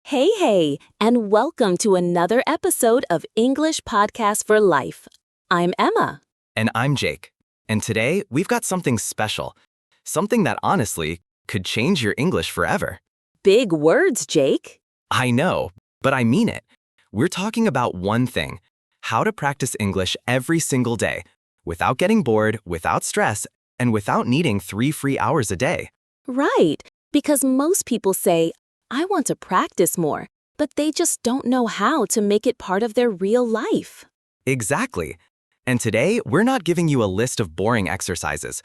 Hey, and welcome to another episode of English Podcast for Life. I'm Emma. And I'm Jake. And today, we've got something special. Something that honestly could change your English forever. Big words, Jake. I know, but I mean it. We're talking about one thing: how to practice English every single day, without getting bored, without stress, and without needing 3 free hours a day. Right, because most people say, I want to practice more, but they just don't know how to make it part of their real life. Exactly. And today, we're not giving you a list of boring exercises.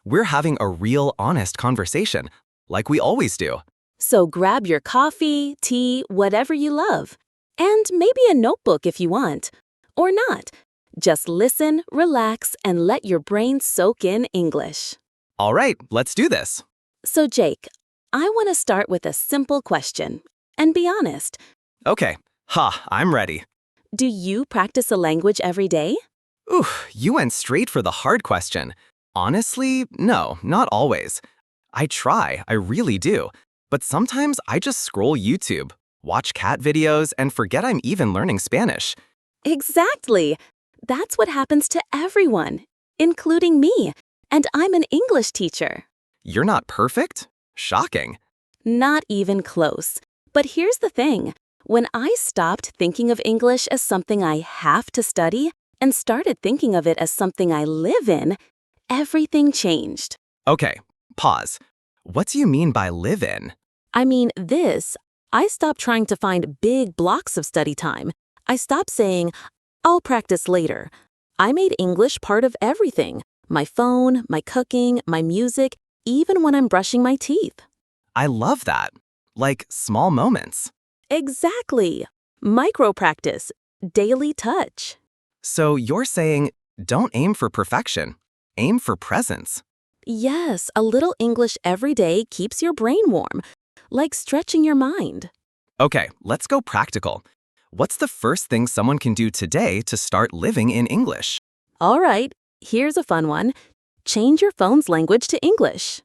We're having a real, honest conversation, like we always do. So grab your coffee, tea, whatever you love. And maybe a notebook if you want. Or not. Just listen, relax, and let your brain soak in English. All right, let's do this. So Jake, I want to start with a simple question. And be honest, Okay, I'm ready. do you practice a language every day? Ooh, you went straight for the hard question. Honestly, no, not always. I try, I really do. But sometimes I just scroll YouTube, watch cat videos, and forget I'm even learning Spanish. Exactly. That's what happens to everyone, including me. And I'm an English teacher. You're not perfect? Shocking. Not even close. But here's the thing. When I stopped thinking of English as something I have to study and started thinking of it as something I live in, everything changed. Okay, pause. What do you mean by live in? I mean, I stopped trying to find big blocks of study time. I stopped saying, I'll practice later. I made English part of everything. My phone, my cooking, my music, even when I'm brushing my teeth. I love that. Like small moments. Exactly. Micro practice, daily touch. So you're saying, don't aim for perfection, aim for presence. Yes, a little English every day keeps your brain warm, like stretching your mind. Okay, let's go practical. What's the first thing someone can do today to start living in English? All right, here's a fun one. Change your phone's language to English.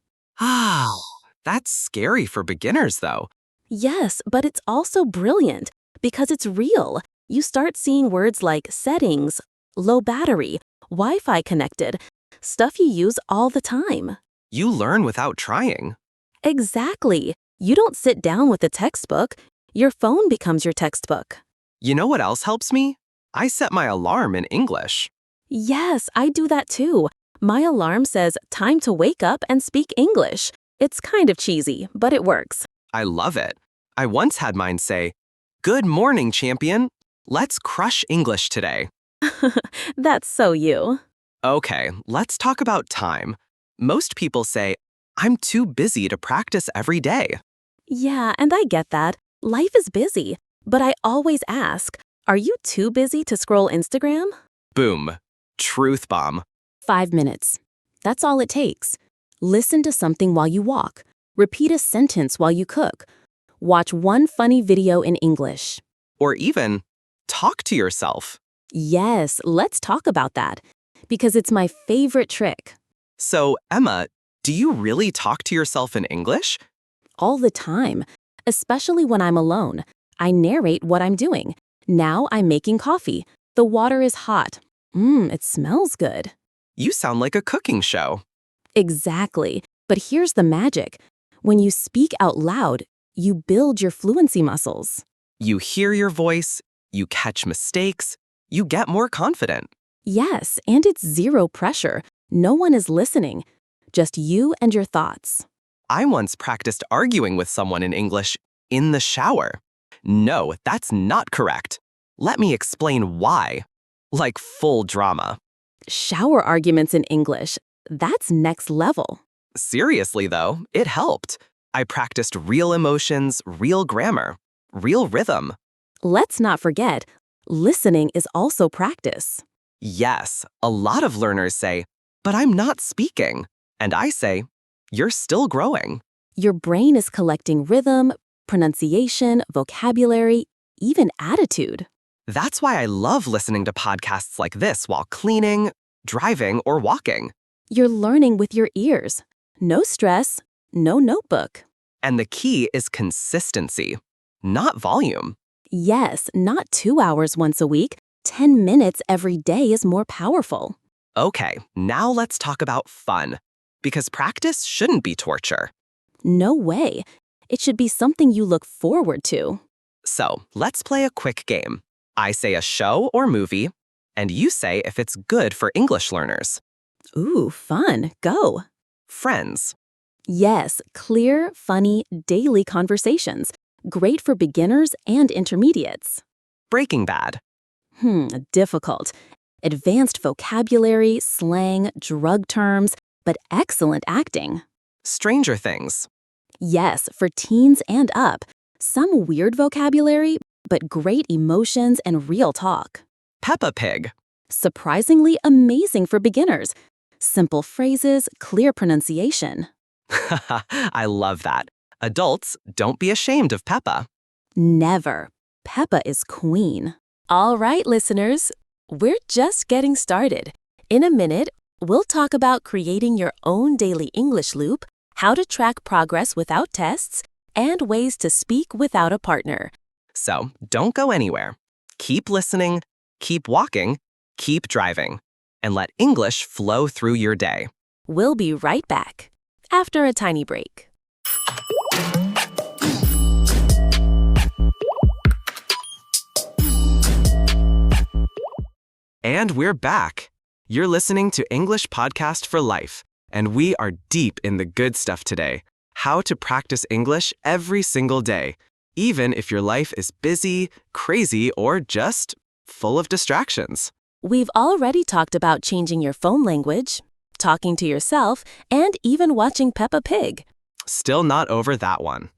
That's scary for beginners, though. Yes, but it's also brilliant because it's real. You start seeing words like settings, low battery, Wi-Fi connected, stuff you use all the time. You learn without trying. Exactly. You don't sit down with a textbook. Your phone becomes your textbook. You know what else helps me? I set my alarm in English. Yes, I do that too. My alarm says time to wake up and speak English. It's kind of cheesy, but it works. I love it. I once had mine say, "Good morning, champion. Let's crush English today." That's so you. Okay, let's talk about time. Most people say, I'm too busy to practice every day. Yeah, and I get that. Life is busy. But I always ask, are you too busy to scroll Instagram? Boom. Truth bomb. 5 minutes. That's all it takes. Listen to something while you walk. Repeat a sentence while you cook. Watch one funny video in English. Or even, talk to yourself. Yes, let's talk about that. Because it's my favorite trick. So, Emma, do you really talk to yourself in English? All the time. Especially when I'm alone. I narrate what I'm doing. Now I'm making coffee. The water is hot. It smells good. You sound like a cooking show. Exactly. But here's the magic. When you speak out loud, you build your fluency muscles. You hear your voice, you catch mistakes, you get more confident. Yes, and it's zero pressure. No one is listening. Just you and your thoughts. I once practiced arguing with someone in English in the shower. No, that's not correct. Let me explain why. Like full drama. Shower arguments in English. That's next level. Seriously, though, it helped. I practiced real emotions, real grammar, real rhythm. Let's not forget, listening is also practice. Yes, a lot of learners say, but I'm not speaking. And I say, you're still growing. Your brain is collecting rhythm, pronunciation, vocabulary, even attitude. That's why I love listening to podcasts like this while cleaning, driving, or walking. You're learning with your ears. No stress, no notebook. And the key is consistency. not volume. Yes, not 2 hours once a week. 10 minutes every day is more powerful. Okay, now let's talk about fun. Because practice shouldn't be torture. No way. It should be something you look forward to. So, let's play a quick game. I say a show or movie, and you say if it's good for English learners. Ooh, fun. Go. Friends. Yes, clear, funny, daily conversations. Great for beginners and intermediates. Breaking Bad. Difficult. Advanced vocabulary, slang, drug terms, but excellent acting. Stranger Things. Yes, for teens and up. Some weird vocabulary, but great emotions and real talk. Peppa Pig. Surprisingly amazing for beginners. Simple phrases, clear pronunciation. I love that. Adults, don't be ashamed of Peppa. Never. Peppa is queen. All right, listeners, we're just getting started. In a minute, we'll talk about creating your own daily English loop, how to track progress without tests, and ways to speak without a partner. So, don't go anywhere. Keep listening, keep walking, keep driving, and let English flow through your day. We'll be right back after a tiny break. And we're back. You're listening to English Podcast for Life, and we are deep in the good stuff today. How to practice English every single day, even if your life is busy, crazy, or just full of distractions. We've already talked about changing your phone language, talking to yourself, and even watching Peppa Pig. Still not over that one.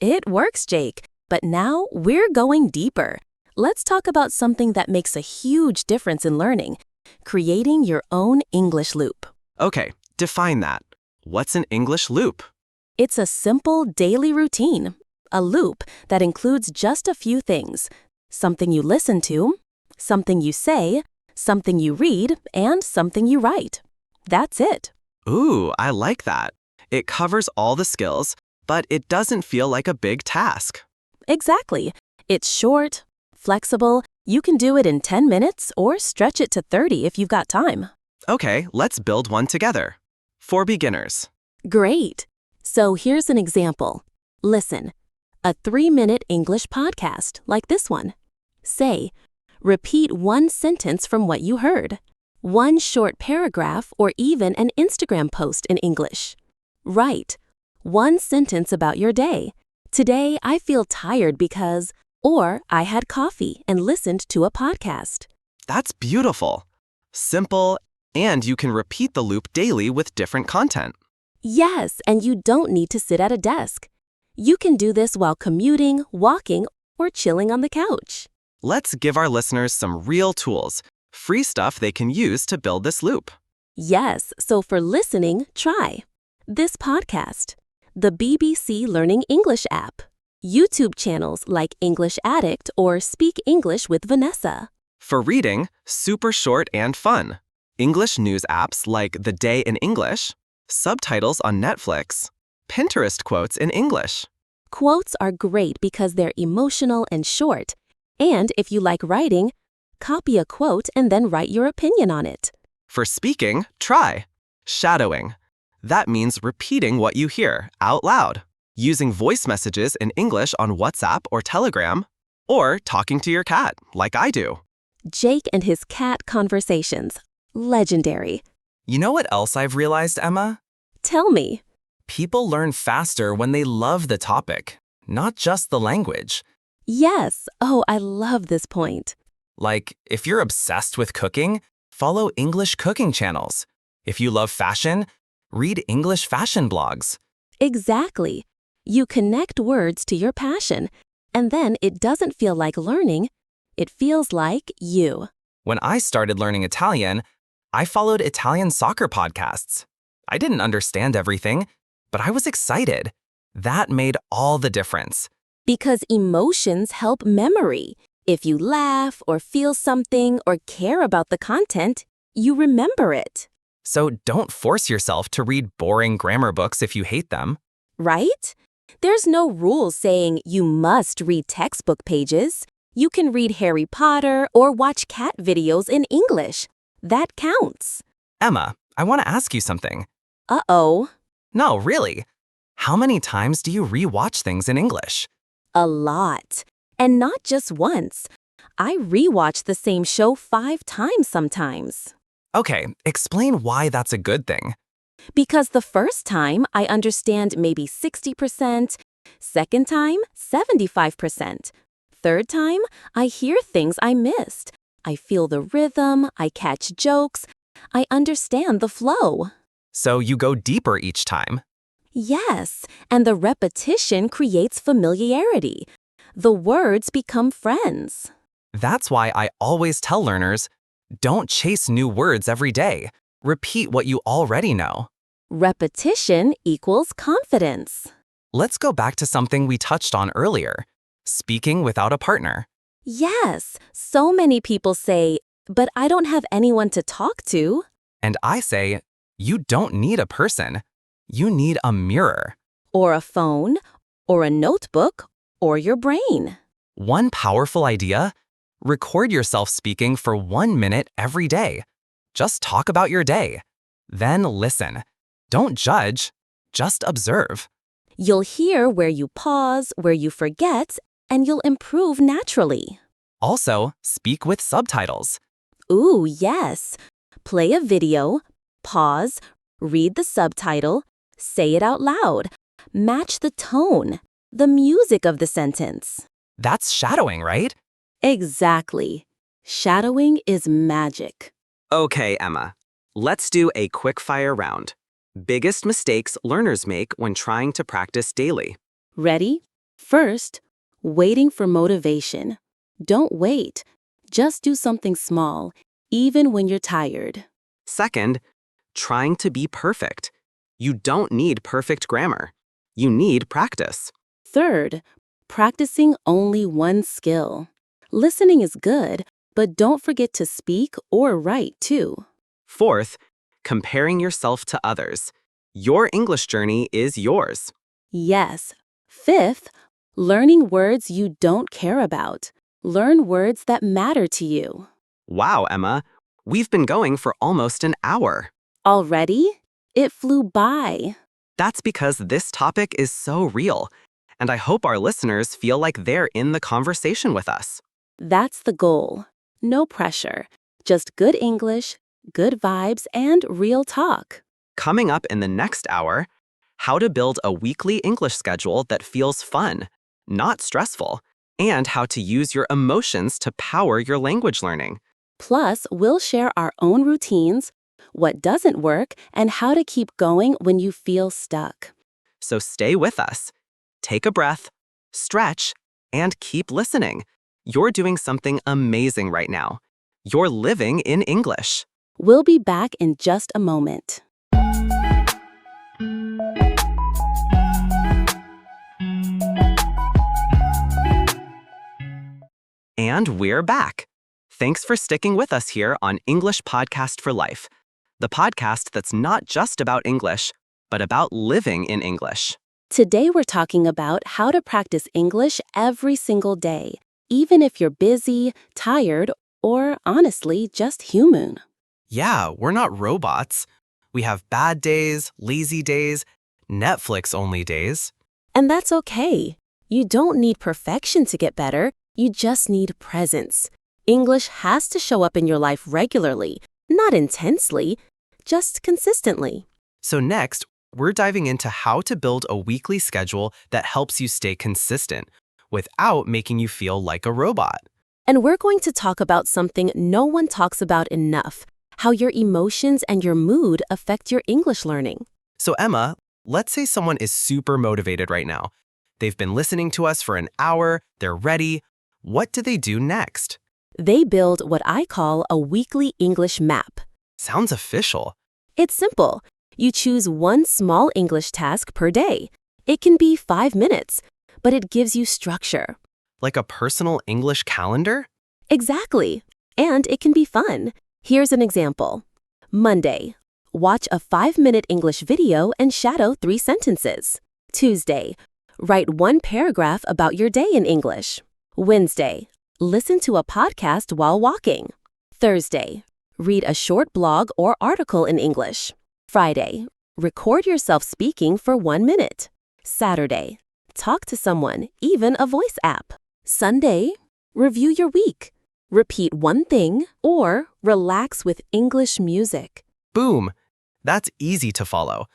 It works, Jake, but now we're going deeper. Let's talk about something that makes a huge difference in learning, creating your own English loop. Okay, define that. What's an English loop? It's a simple daily routine, a loop that includes just a few things. Something you listen to, something you say, something you read, and something you write. That's it. Ooh, I like that. It covers all the skills, but it doesn't feel like a big task. Exactly. It's short, flexible. You can do it in 10 minutes or stretch it to 30 if you've got time. Okay, let's build one together. For beginners. Great. So here's an example. Listen. A 3-minute English podcast like this one. Say, repeat one sentence from what you heard. One short paragraph or even an Instagram post in English. Write. One sentence about your day. Today I feel tired because, or I had coffee and listened to a podcast. That's beautiful. Simple, and you can repeat the loop daily with different content. Yes, and you don't need to sit at a desk. You can do this while commuting, walking, or chilling on the couch. Let's give our listeners some real tools, free stuff they can use to build this loop. Yes, so for listening, try this podcast, the BBC Learning English app, YouTube channels like English Addict or Speak English with Vanessa. For reading, super short and fun. English news apps like The Day in English, subtitles on Netflix, Pinterest quotes in English. Quotes are great because they're emotional and short. And if you like writing, copy a quote and then write your opinion on it. For speaking, try shadowing. That means repeating what you hear out loud, using voice messages in English on WhatsApp or Telegram, or talking to your cat, like I do. Jake and his cat conversations. Legendary. You know what else I've realized, Emma? Tell me. People learn faster when they love the topic, not just the language. Yes. Oh, I love this point. Like, if you're obsessed with cooking, follow English cooking channels. If you love fashion, read English fashion blogs. Exactly. You connect words to your passion, and then it doesn't feel like learning. It feels like you. When I started learning Italian, I followed Italian soccer podcasts. I didn't understand everything, but I was excited. That made all the difference. Because emotions help memory. If you laugh or feel something or care about the content, you remember it. So don't force yourself to read boring grammar books if you hate them. Right? There's no rule saying you must read textbook pages. You can read Harry Potter or watch cat videos in English. That counts. Emma, I want to ask you something. Uh-oh. No, really. How many times do you re-watch things in English? A lot. And not just once. I rewatch the same show 5 times sometimes. Okay, explain why that's a good thing. Because the first time, I understand maybe 60%. Second time, 75%. Third time, I hear things I missed. I feel the rhythm, I catch jokes, I understand the flow. So you go deeper each time. Yes, and the repetition creates familiarity. The words become friends. That's why I always tell learners, don't chase new words every day. Repeat what you already know. Repetition equals confidence. Let's go back to something we touched on earlier, speaking without a partner. Yes, so many people say, but I don't have anyone to talk to. And I say, you don't need a person. You need a mirror. Or a phone, or a notebook, or your brain. One powerful idea, record yourself speaking for 1 minute every day. Just talk about your day. Then listen. Don't judge, just observe. You'll hear where you pause, where you forget, and you'll improve naturally. Also, speak with subtitles. Ooh, yes. Play a video, pause, read the subtitle, say it out loud. Match the tone, the music of the sentence. That's shadowing, right? Exactly. Shadowing is magic. Okay, Emma. Let's do a quick-fire round. Biggest mistakes learners make when trying to practice daily. Ready? First, waiting for motivation. Don't wait. Just do something small, even when you're tired. Second, trying to be perfect. You don't need perfect grammar. You need practice. Third, practicing only one skill. Listening is good, but don't forget to speak or write too. Fourth, comparing yourself to others. Your English journey is yours. Yes. Fifth, learning words you don't care about. Learn words that matter to you. Wow, Emma, we've been going for almost an hour. Already? It flew by. That's because this topic is so real, and I hope our listeners feel like they're in the conversation with us. That's the goal. No pressure. Just good English, good vibes, and real talk. Coming up in the next hour, how to build a weekly English schedule that feels fun, not stressful, and how to use your emotions to power your language learning. Plus, we'll share our own routines, what doesn't work, and how to keep going when you feel stuck. So stay with us. Take a breath, stretch, and keep listening. You're doing something amazing right now. You're living in English. We'll be back in just a moment. And we're back. Thanks for sticking with us here on English Podcast for Life, the podcast that's not just about English, but about living in English. Today we're talking about how to practice English every single day, even if you're busy, tired, or honestly, just human. Yeah, we're not robots. We have bad days, lazy days, Netflix-only days. And that's okay. You don't need perfection to get better. You just need presence. English has to show up in your life regularly, not intensely, just consistently. So next, we're diving into how to build a weekly schedule that helps you stay consistent without making you feel like a robot. And we're going to talk about something no one talks about enough, how your emotions and your mood affect your English learning. So Emma, let's say someone is super motivated right now. They've been listening to us for an hour, they're ready. What do they do next? They build what I call a weekly English map. Sounds official. It's simple. You choose one small English task per day. It can be 5 minutes, but it gives you structure. Like a personal English calendar? Exactly. And it can be fun. Here's an example. Monday, watch a 5-minute English video and shadow 3 sentences. Tuesday, Write one paragraph about your day in English. Wednesday, listen to a podcast while walking. Thursday, read a short blog or article in English. Friday, record yourself speaking for 1 minute. Saturday, talk to someone, even a voice app. Sunday, review your week. Repeat one thing or relax with English music. Boom! That's easy to follow.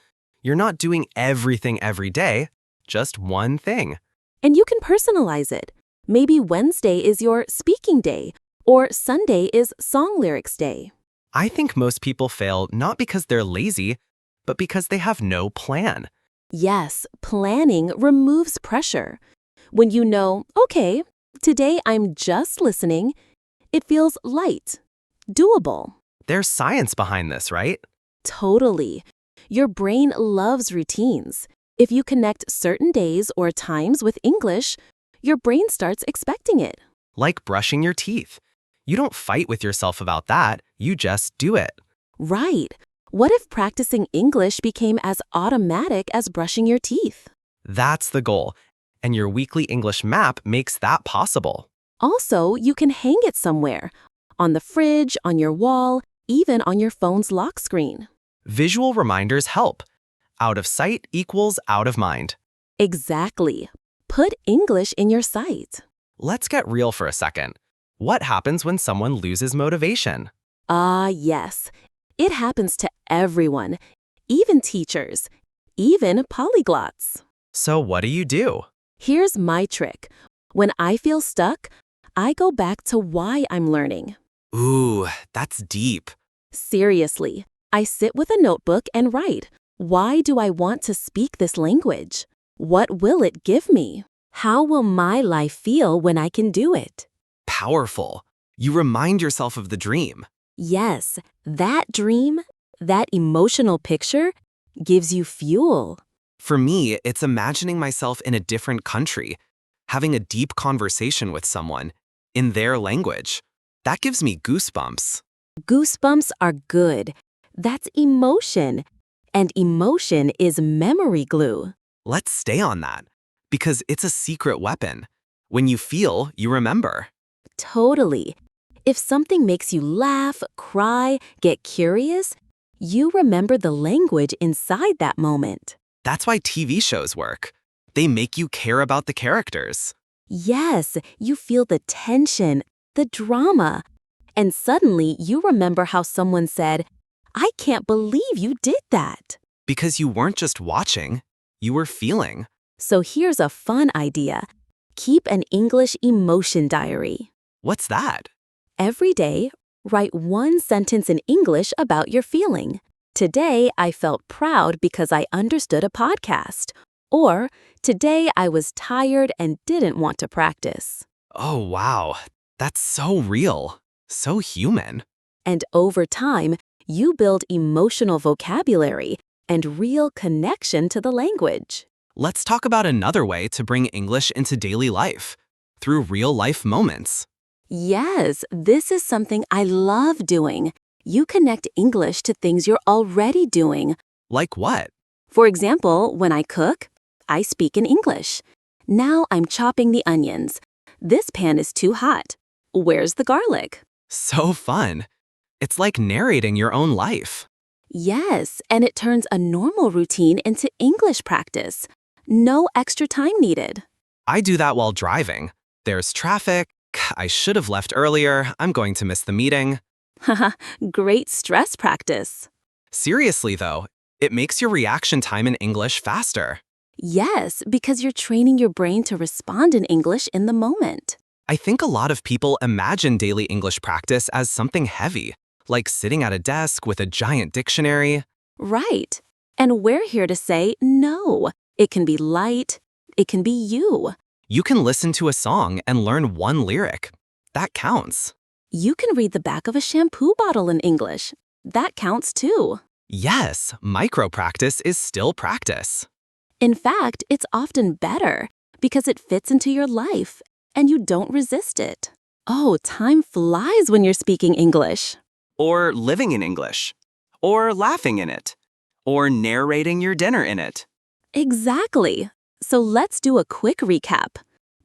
You're not doing everything every day, just one thing. And you can personalize it. Maybe Wednesday is your speaking day, or Sunday is song lyrics day. I think most people fail not because they're lazy, but because they have no plan. Yes, planning removes pressure. When you know, okay, today I'm just listening, it feels light, doable. There's science behind this, right? Totally. Your brain loves routines. If you connect certain days or times with English, your brain starts expecting it. Like brushing your teeth. You don't fight with yourself about that, you just do it. Right. What if practicing English became as automatic as brushing your teeth? That's the goal, and your weekly English map makes that possible. Also, you can hang it somewhere, on the fridge, on your wall, even on your phone's lock screen. Visual reminders help. Out of sight equals out of mind. Exactly. Put English in your sight. Let's get real for a second. What happens when someone loses motivation? Yes. It happens to everyone, even teachers, even polyglots. So what do you do? Here's my trick. When I feel stuck, I go back to why I'm learning. Ooh, that's deep. Seriously, I sit with a notebook and write, why do I want to speak this language? What will it give me? How will my life feel when I can do it? Powerful. You remind yourself of the dream. Yes, that dream, that emotional picture, gives you fuel. For me, it's imagining myself in a different country, having a deep conversation with someone in their language. That gives me goosebumps. Goosebumps are good. That's emotion. And emotion is memory glue. Let's stay on that, because it's a secret weapon. When you feel, you remember. Totally. If something makes you laugh, cry, get curious, you remember the language inside that moment. That's why TV shows work. They make you care about the characters. Yes, you feel the tension, the drama. And suddenly you remember how someone said, I can't believe you did that. Because you weren't just watching, you were feeling. So here's a fun idea. Keep an English emotion diary. What's that? Every day, write one sentence in English about your feeling. Today, I felt proud because I understood a podcast. Or, today I was tired and didn't want to practice. Oh, wow. That's so real. So human. And over time, you build emotional vocabulary and real connection to the language. Let's talk about another way to bring English into daily life, through real-life moments. Yes, this is something I love doing. You connect English to things you're already doing. Like what? For example, when I cook, I speak in English. Now I'm chopping the onions. This pan is too hot. Where's the garlic? So fun. It's like narrating your own life. Yes, and it turns a normal routine into English practice. No extra time needed. I do that while driving. There's traffic. I should have left earlier. I'm going to miss the meeting. Haha, great stress practice. Seriously, though, it makes your reaction time in English faster. Yes, because you're training your brain to respond in English in the moment. I think a lot of people imagine daily English practice as something heavy, like sitting at a desk with a giant dictionary. Right. And we're here to say no. It can be light. It can be you. You can listen to a song and learn one lyric. That counts. You can read the back of a shampoo bottle in English. That counts too. Yes, micro practice is still practice. In fact, it's often better because it fits into your life and you don't resist it. Oh, time flies when you're speaking English. Or living in English. Or laughing in it. Or narrating your dinner in it. Exactly. So let's do a quick recap.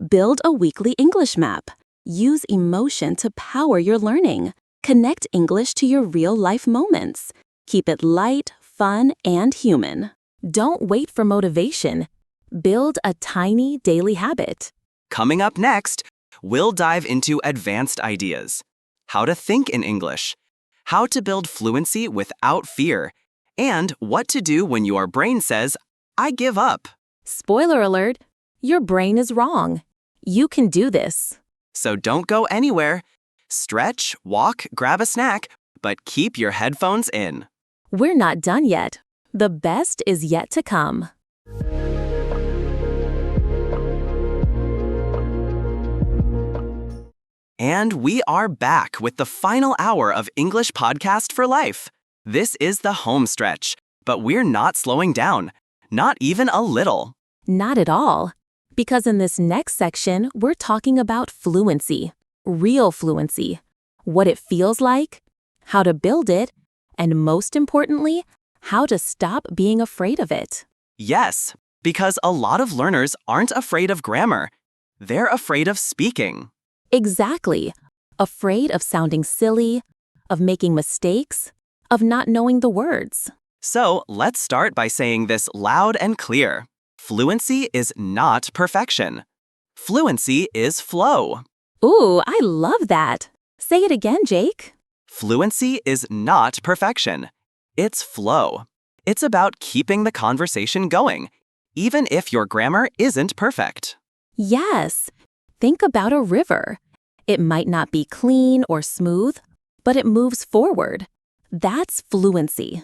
Build a weekly English map. Use emotion to power your learning. Connect English to your real-life moments. Keep it light, fun, and human. Don't wait for motivation. Build a tiny daily habit. Coming up next, we'll dive into advanced ideas. How to think in English. How to build fluency without fear. And what to do when your brain says, I give up. Spoiler alert, your brain is wrong. You can do this. So don't go anywhere. Stretch, walk, grab a snack, but keep your headphones in. We're not done yet. The best is yet to come. And we are back with the final hour of English Podcast for Life. This is the home stretch, but we're not slowing down. Not even a little. Not at all. Because in this next section, we're talking about fluency, real fluency, what it feels like, how to build it, and most importantly, how to stop being afraid of it. Yes, because a lot of learners aren't afraid of grammar. They're afraid of speaking. Exactly. Afraid of sounding silly, of making mistakes, of not knowing the words. So let's start by saying this loud and clear. Fluency is not perfection. Fluency is flow. Ooh, I love that. Say it again, Jake. Fluency is not perfection. It's flow. It's about keeping the conversation going, even if your grammar isn't perfect. Yes. Think about a river. It might not be clean or smooth, but it moves forward. That's fluency.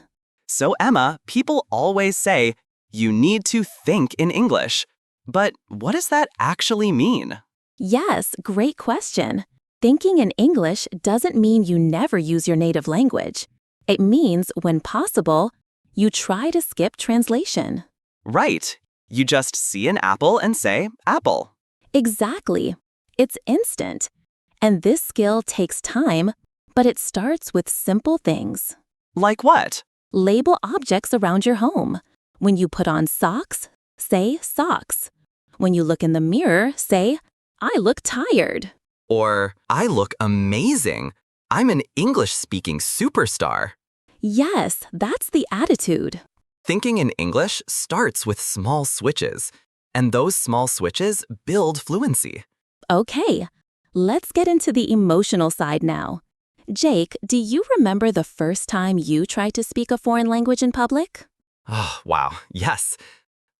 So, Emma, people always say, you need to think in English. But what does that actually mean? Yes, great question. Thinking in English doesn't mean you never use your native language. It means, when possible, you try to skip translation. Right. You just see an apple and say, apple. Exactly. It's instant. And this skill takes time, but it starts with simple things. Like what? Label objects around your home. When you put on socks, say socks. When you look in the mirror, say, I look tired. Or, I look amazing. I'm an English-speaking superstar. Yes, that's the attitude. Thinking in English starts with small switches, and those small switches build fluency. Okay, let's get into the emotional side now. Jake, do you remember the first time you tried to speak a foreign language in public? Oh, wow, yes.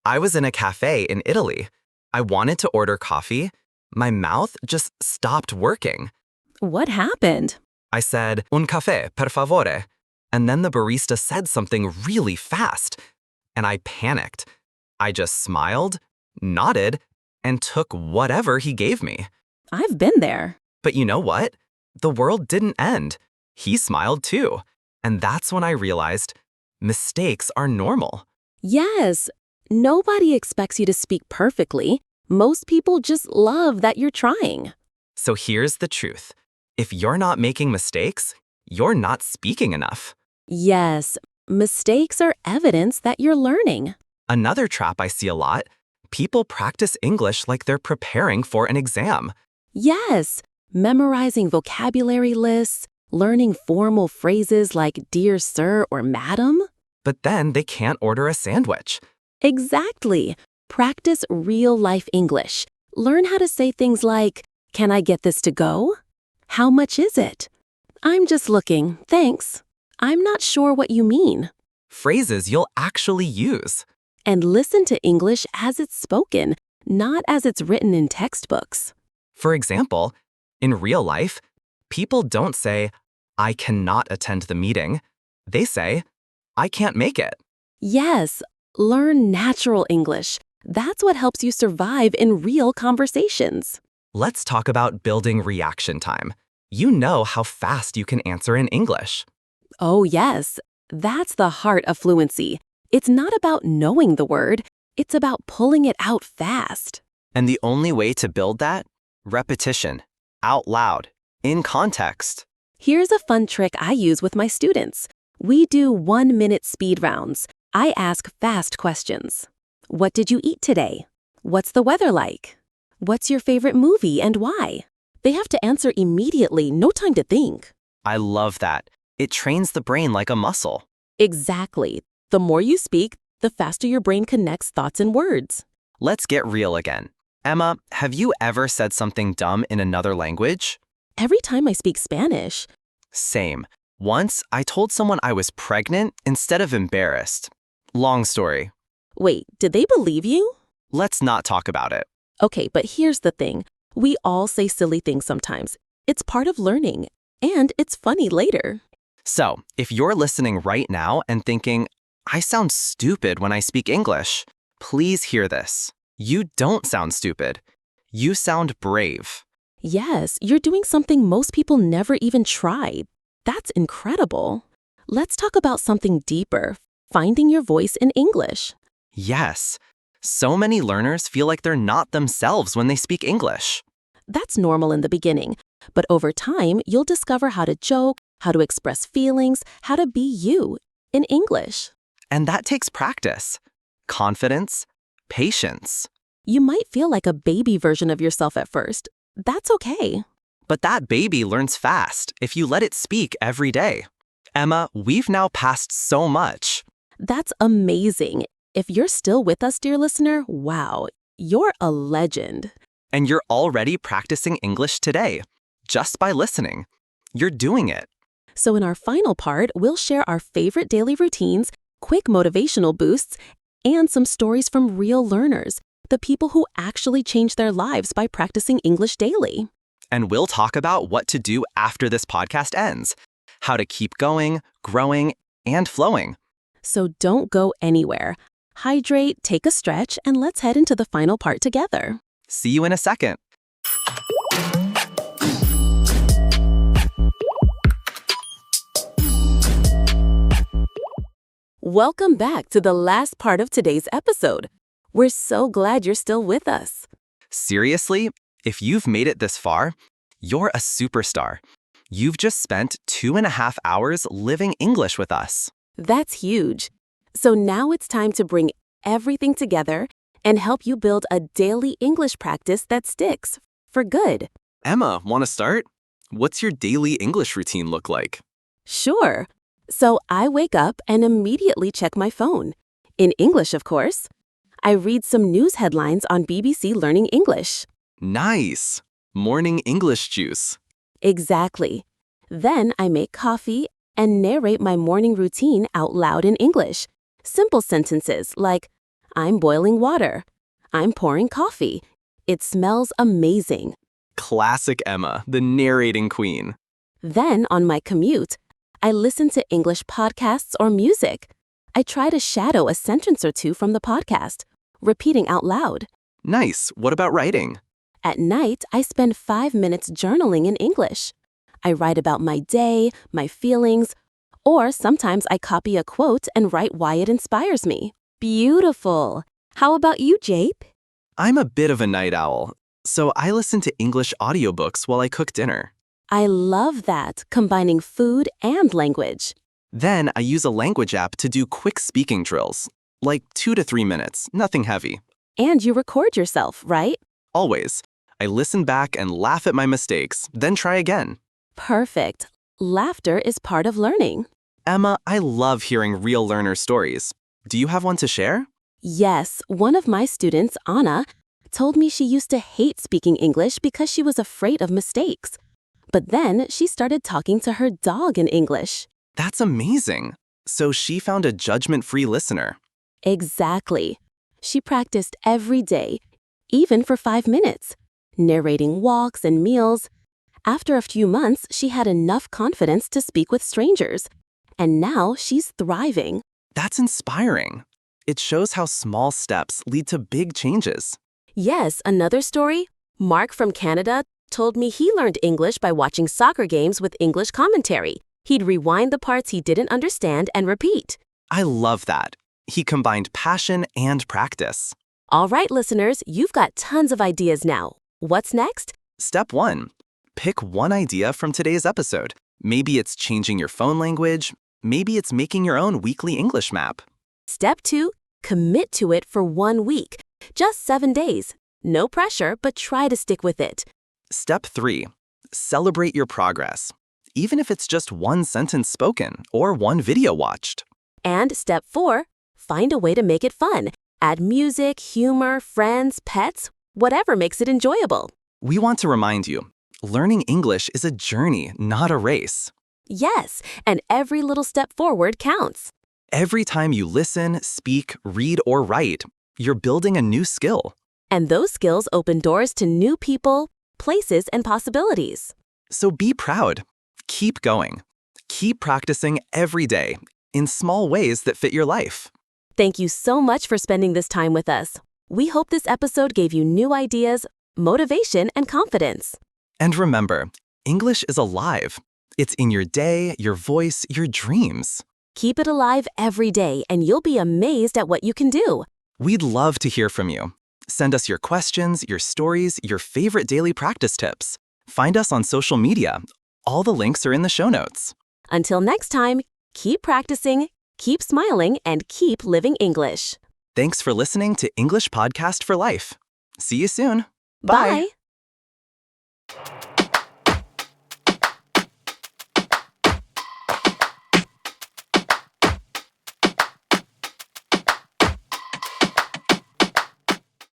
I was in a cafe in Italy. I wanted to order coffee. My mouth just stopped working. What happened? I said, un café, per favore. And then the barista said something really fast, and I panicked. I just smiled, nodded, and took whatever he gave me. I've been there. But you know what? The world didn't end. He smiled too. And that's when I realized mistakes are normal. Yes, nobody expects you to speak perfectly. Most people just love that you're trying. So here's the truth. If you're not making mistakes, you're not speaking enough. Yes, mistakes are evidence that you're learning. Another trap I see a lot, people practice English like they're preparing for an exam. Yes, memorizing vocabulary lists, learning formal phrases like dear sir or madam. But then they can't order a sandwich. Exactly. Practice real-life English. Learn how to say things like, can I get this to go? How much is it? I'm just looking, thanks. I'm not sure what you mean. Phrases you'll actually use. And listen to English as it's spoken, not as it's written in textbooks. For example, in real life, people don't say, I cannot attend the meeting. They say, I can't make it. Yes, learn natural English. That's what helps you survive in real conversations. Let's talk about building reaction time. You know how fast you can answer in English. Oh yes, that's the heart of fluency. It's not about knowing the word, it's about pulling it out fast. And the only way to build that? Repetition, out loud, in context. Here's a fun trick I use with my students. We do 1-minute speed rounds. I ask fast questions. What did you eat today? What's the weather like? What's your favorite movie and why? They have to answer immediately, no time to think. I love that. It trains the brain like a muscle. Exactly. The more you speak, the faster your brain connects thoughts and words. Let's get real again. Emma, have you ever said something dumb in another language? Every time I speak Spanish. Same. Once, I told someone I was pregnant instead of embarrassed. Long story. Wait, did they believe you? Let's not talk about it. Okay, but here's the thing. We all say silly things sometimes. It's part of learning, and it's funny later. So, if you're listening right now and thinking, I sound stupid when I speak English, please hear this. You don't sound stupid. You sound brave. Yes, you're doing something most people never even tried. That's incredible. Let's talk about something deeper, finding your voice in English. Yes. So many learners feel like they're not themselves when they speak English. That's normal in the beginning, but over time, you'll discover how to joke, how to express feelings, how to be you in English. And that takes practice, confidence, patience. You might feel like a baby version of yourself at first. That's okay. But that baby learns fast if you let it speak every day. Emma, we've now passed so much. That's amazing. If you're still with us, dear listener, wow, you're a legend. And you're already practicing English today, just by listening. You're doing it. So in our final part, we'll share our favorite daily routines, quick motivational boosts, and some stories from real learners, the people who actually change their lives by practicing English daily. And we'll talk about what to do after this podcast ends, how to keep going, growing, and flowing. So don't go anywhere. Hydrate, take a stretch, and let's head into the final part together. See you in a second. Welcome back to the last part of today's episode. We're so glad you're still with us. Seriously, if you've made it this far, you're a superstar. You've just spent 2.5 hours living English with us. That's huge. So now it's time to bring everything together and help you build a daily English practice that sticks for good. Emma, want to start? What's your daily English routine look like? Sure. So I wake up and immediately check my phone. In English, of course. I read some news headlines on BBC Learning English. Nice. Morning English juice. Exactly. Then I make coffee and narrate my morning routine out loud in English. Simple sentences like, I'm boiling water. I'm pouring coffee. It smells amazing. Classic Emma, the narrating queen. Then on my commute, I listen to English podcasts or music. I try to shadow a sentence or two from the podcast, repeating out loud. Nice. What about writing? At night, I spend 5 minutes journaling in English. I write about my day, my feelings, or sometimes I copy a quote and write why it inspires me. Beautiful. How about you, Jape? I'm a bit of a night owl, so I listen to English audiobooks while I cook dinner. I love that, combining food and language. Then I use a language app to do quick speaking drills, like 2 to 3 minutes, nothing heavy. And you record yourself, right? Always. I listen back and laugh at my mistakes, then try again. Perfect. Laughter is part of learning. Emma, I love hearing real learner stories. Do you have one to share? Yes, one of my students, Anna, told me she used to hate speaking English because she was afraid of mistakes. But then she started talking to her dog in English. That's amazing. So she found a judgment-free listener. Exactly. She practiced every day, even for 5 minutes, narrating walks and meals. After a few months, she had enough confidence to speak with strangers. And now she's thriving. That's inspiring. It shows how small steps lead to big changes. Yes, another story. Mark from Canada told me he learned English by watching soccer games with English commentary. He'd rewind the parts he didn't understand and repeat. I love that. He combined passion and practice. All right, listeners, you've got tons of ideas now. What's next? Step 1. Pick one idea from today's episode. Maybe it's changing your phone language. Maybe it's making your own weekly English map. Step 2. Commit to it for 1 week. Just 7 days. No pressure, but try to stick with it. Step 3. Celebrate your progress, even if it's just one sentence spoken or one video watched. And step 4, find a way to make it fun. Add music, humor, friends, pets, whatever makes it enjoyable. We want to remind you, learning English is a journey, not a race. Yes, and every little step forward counts. Every time you listen, speak, read, or write, you're building a new skill. And those skills open doors to new people, places, and possibilities. So be proud. Keep going. Keep practicing every day in small ways that fit your life. Thank you so much for spending this time with us. We hope this episode gave you new ideas, motivation, and confidence. And remember, English is alive. It's in your day, your voice, your dreams. Keep it alive every day, and you'll be amazed at what you can do. We'd love to hear from you. Send us your questions, your stories, your favorite daily practice tips. Find us on social media. All the links are in the show notes. Until next time, keep practicing, keep smiling, and keep living English. Thanks for listening to English Podcast for Life. See you soon. Bye.